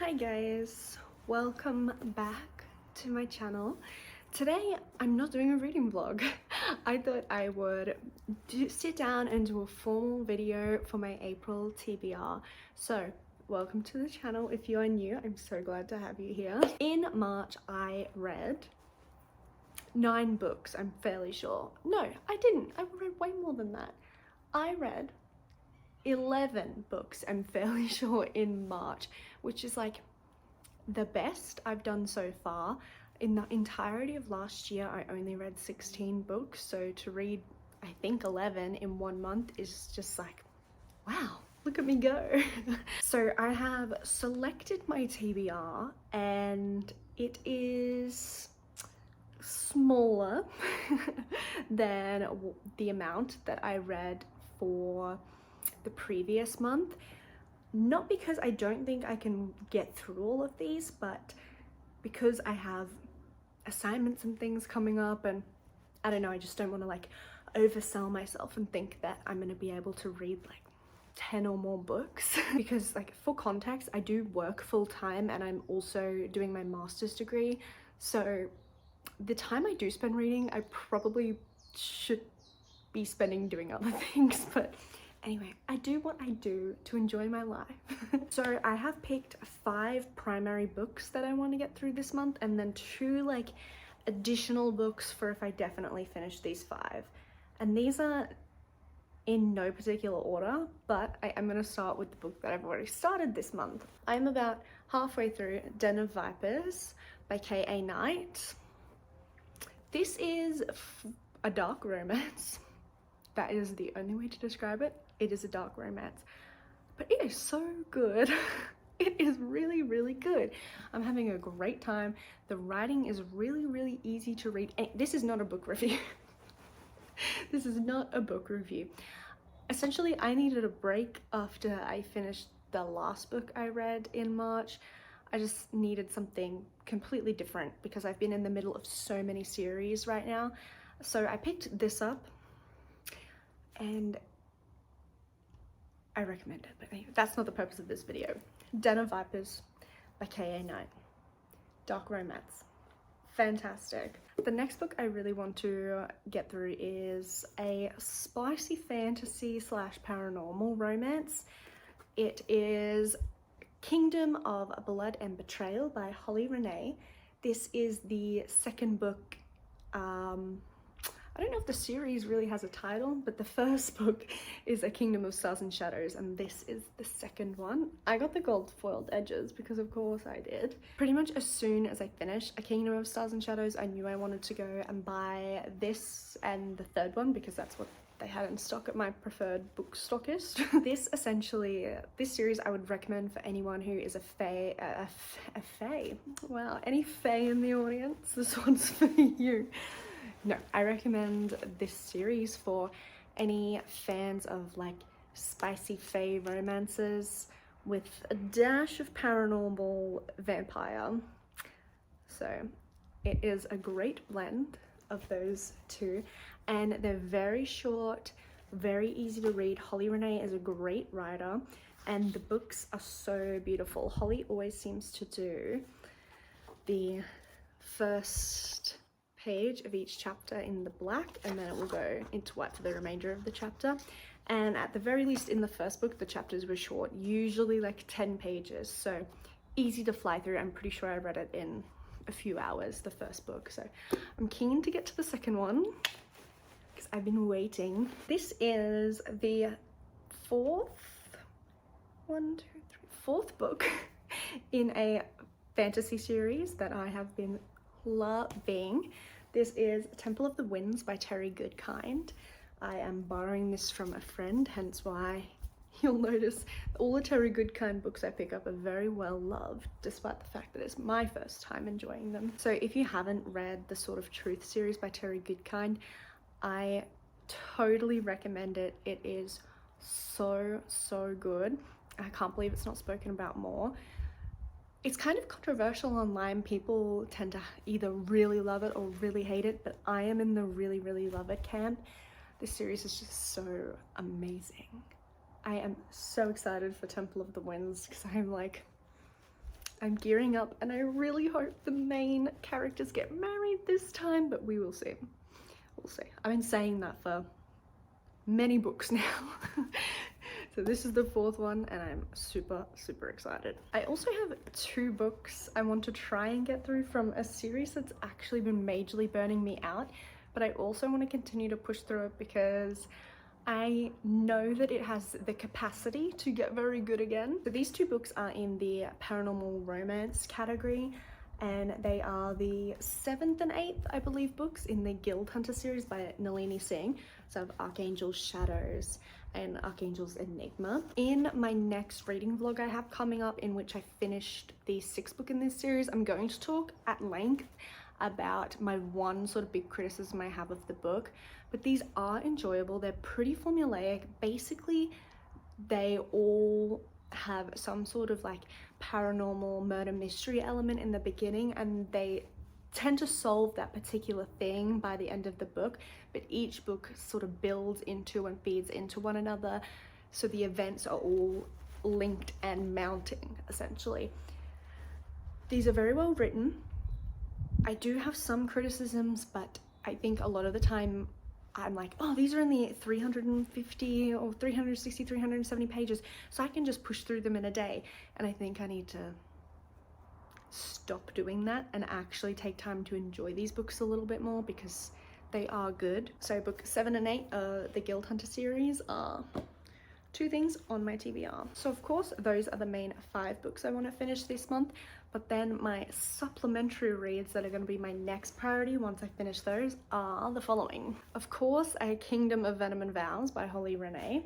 Hi guys, welcome back to my channel. Today I'm not doing a reading vlog. I thought I would sit down and do a formal video for my April TBR. So welcome to the channel. If you are new, I'm so glad to have you here. In March I read 9 books, I'm fairly sure. No, I didn't. I read way more than that. I read 11 books, I'm fairly sure, in March, which is like the best I've done so far. In the entirety of last year, I only read 16 books, so to read, I think, 11 in 1 month is just like, wow, look at me go. So I have selected my TBR and it is smaller than the amount that I read for the previous month. Not because I don't think I can get through all of these, but because I have assignments and things coming up, and I don't know, I just don't want to like oversell myself and think that I'm going to be able to read like 10 or more books. Because, like, for context, I do work full time and I'm also doing my master's degree, so the time I do spend reading I probably should be spending doing other things. But anyway, I do what I do to enjoy my life. So I have picked 5 primary books that I want to get through this month, and then 2 like additional books for if I definitely finish these 5. And these are in no particular order, but I am going to start with the book that I've already started this month. I'm about halfway through Den of Vipers by K.A. Knight. This is a dark romance. That is the only way to describe it. It is a dark romance, but it is so good. It is really, really good. I'm having a great time. The writing is really, really easy to read. And this is not a book review. This is not a book review. Essentially, I needed a break after I finished the last book I read in March. I just needed something completely different because I've been in the middle of so many series right now. So I picked this up and I recommend it. But anyway, that's not the purpose of this video. Den of Vipers by K.A. Knight. Dark romance. Fantastic. The next book I really want to get through is a spicy fantasy / paranormal romance. It is Kingdom of Blood and Betrayal by Holly Renee. This is the second book. I don't know if the series really has a title, but the first book is A Kingdom of Stars and Shadows, and this is the second one. I got the gold foiled edges because of course I did. Pretty much as soon as I finished A Kingdom of Stars and Shadows, I knew I wanted to go and buy this and the third one because that's what they had in stock at my preferred book stockist. This series I would recommend for anyone who is a fae. Wow, any fae in the audience? This one's for you. No, I recommend this series for any fans of like spicy fae romances with a dash of paranormal vampire. So it is a great blend of those two, and they're very short, very easy to read. Holly Renee is a great writer and the books are so beautiful. Holly always seems to do the first page of each chapter in the black, and then it will go into white for the remainder of the chapter. And at the very least in the first book, the chapters were short, usually like 10 pages, so easy to fly through. I'm pretty sure I read it in a few hours, the first book, so I'm keen to get to the second one because I've been waiting. This is the fourth book in a fantasy series that I have been loving. This is Temple of the Winds by Terry Goodkind. I am borrowing this from a friend, hence why you'll notice all the Terry Goodkind books I pick up are very well loved, despite the fact that it's my first time enjoying them. So if you haven't read the Sword of Truth series by Terry Goodkind, I totally recommend it. It is so, so good. I can't believe it's not spoken about more. It's kind of controversial online. People tend to either really love it or really hate it, but I am in the really, really love it camp. This series is just so amazing. I am so excited for Temple of the Winds because I'm like I'm gearing up and I really hope the main characters get married this time, but we will see. We'll see. I've been saying that for many books now. So this is the 4th one and I'm super excited. I also have 2 books I want to try and get through from a series that's actually been majorly burning me out, but I also want to continue to push through it because I know that it has the capacity to get very good again. So these 2 books are in the paranormal romance category, and they are the 7th and 8th, I believe, books in the Guild Hunter series by Nalini Singh. So I have Archangel's Shadows and Archangel's Enigma. In my next reading vlog I have coming up, in which I finished the 6th book in this series, I'm going to talk at length about my one sort of big criticism I have of the book. But these are enjoyable. They're pretty formulaic. Basically, they all have some sort of like paranormal murder mystery element in the beginning, and they tend to solve that particular thing by the end of the book, but each book sort of builds into and feeds into one another, so the events are all linked and mounting essentially. These are very well written. I do have some criticisms, but I think a lot of the time I'm like, oh, these are in the 350 or 360, 370 pages, so I can just push through them in a day. And I think I need to stop doing that and actually take time to enjoy these books a little bit more, because they are good. So book 7 and 8, the Guild Hunter series, are 2 things on my TBR. So of course those are the main 5 books I want to finish this month, but then my supplementary reads that are going to be my next priority once I finish those are the following. Of course, A Kingdom of Venom and Vows by Holly Renee.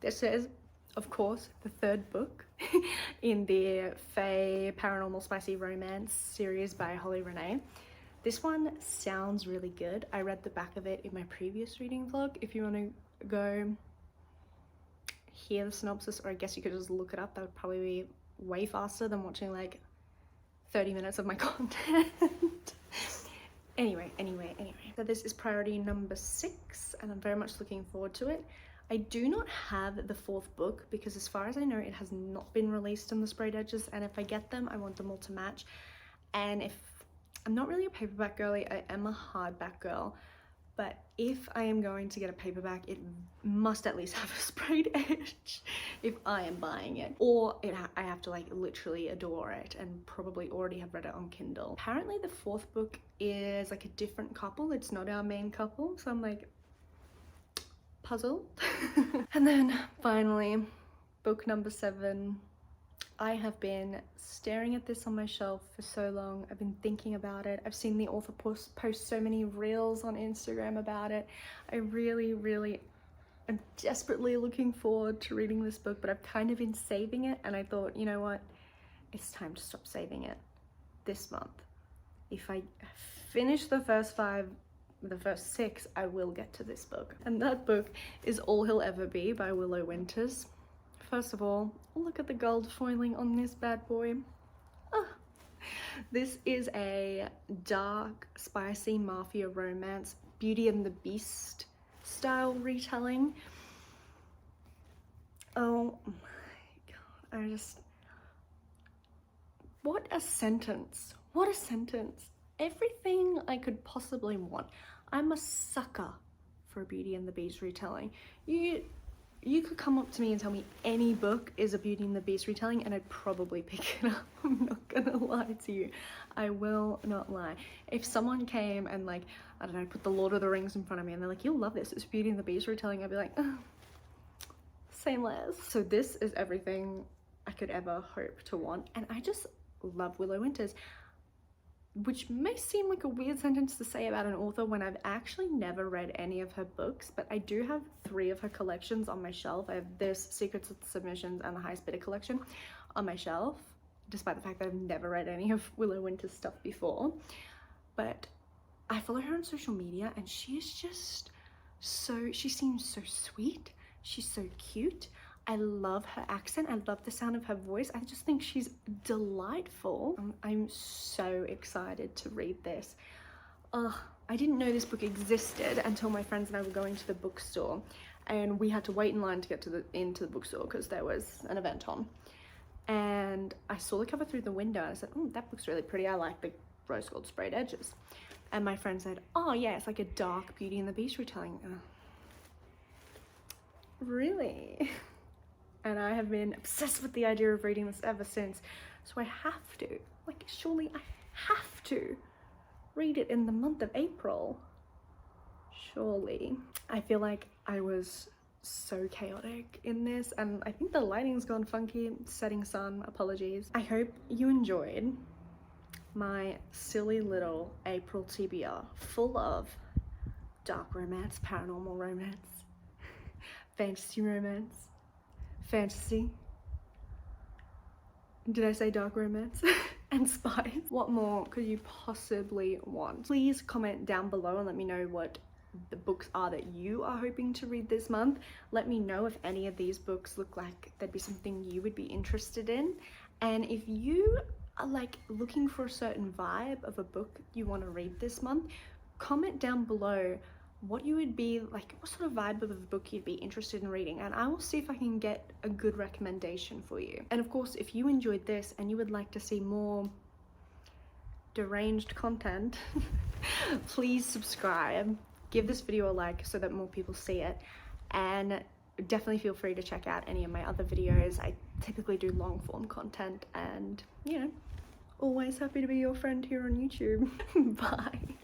This is, of course, the 3rd book in the Fae Paranormal Spicy Romance series by Holly Renee. This one sounds really good. I read the back of it in my previous reading vlog. If you want to go hear the synopsis, or I guess you could just look it up, that would probably be way faster than watching like 30 minutes of my content. Anyway. So this is priority number 6 and I'm very much looking forward to it. I do not have the 4th book because as far as I know it has not been released on the sprayed edges, and if I get them I want them all to match. And if I'm not really a paperback girly, I am a hardback girl, but if I am going to get a paperback, it must at least have a sprayed edge if I am buying it, or I have to like literally adore it and probably already have read it on Kindle. Apparently the 4th book is like a different couple. It's not our main couple, so I'm like puzzled. And then finally book number 7. I have been staring at this on my shelf for so long. I've been thinking about it. I've seen the author post so many reels on Instagram about it. I really am desperately looking forward to reading this book, but I've kind of been saving it, and I thought, you know what? It's time to stop saving it this month. If I finish the first 6, I will get to this book. And that book is All He'll Ever Be by Willow Winters. First of all, look at the gold foiling on this bad boy. Oh. This is a dark, spicy mafia romance, Beauty and the Beast style retelling. Oh my god, what a sentence. What a sentence. Everything I could possibly want. I'm a sucker for a Beauty and the Beast retelling. You could come up to me and tell me any book is a Beauty and the Beast retelling and I'd probably pick it up. I'm not gonna lie to you. I will not lie. If someone came and like, I don't know, put the Lord of the Rings in front of me and they're like, you'll love this, it's Beauty and the Beast retelling, I'd be like, oh, same less. So this is everything I could ever hope to want, and I just love Willow Winters. Which may seem like a weird sentence to say about an author when I've actually never read any of her books, but I do have 3 of her collections on my shelf. I have this Secrets of Submissions and the Highest Bidder collection on my shelf, despite the fact that I've never read any of Willow Winters stuff before. But I follow her on social media and she is just she seems so sweet. She's so cute. I love her accent. I love the sound of her voice. I just think she's delightful. I'm so excited to read this. I didn't know this book existed until my friends and I were going to the bookstore, and we had to wait in line to get into the bookstore because there was an event on. and I saw the cover through the window. I said, oh, that looks really pretty. I like the rose gold sprayed edges. And my friend said, oh yeah, it's like a dark Beauty and the Beast retelling. Really? And I have been obsessed with the idea of reading this ever since. So I have to, like, surely I have to read it in the month of April. Surely. I feel like I was so chaotic in this, and I think the lighting's gone funky. Setting sun, apologies. I hope you enjoyed my silly little April TBR full of dark romance, paranormal romance, fantasy romance, fantasy. Did I say dark romance? And spies. What more could you possibly want? Please comment down below and let me know what the books are that you are hoping to read this month. Let me know if any of these books look like they'd be something you would be interested in. And if you are like looking for a certain vibe of a book you want to read this month, comment down below what you would be like, what sort of vibe of a book you'd be interested in reading, and I will see if I can get a good recommendation for you. And of course, if you enjoyed this and you would like to see more deranged content, please subscribe, give this video a like so that more people see it, and definitely feel free to check out any of my other videos. I typically do long form content, and you know, always happy to be your friend here on YouTube. Bye.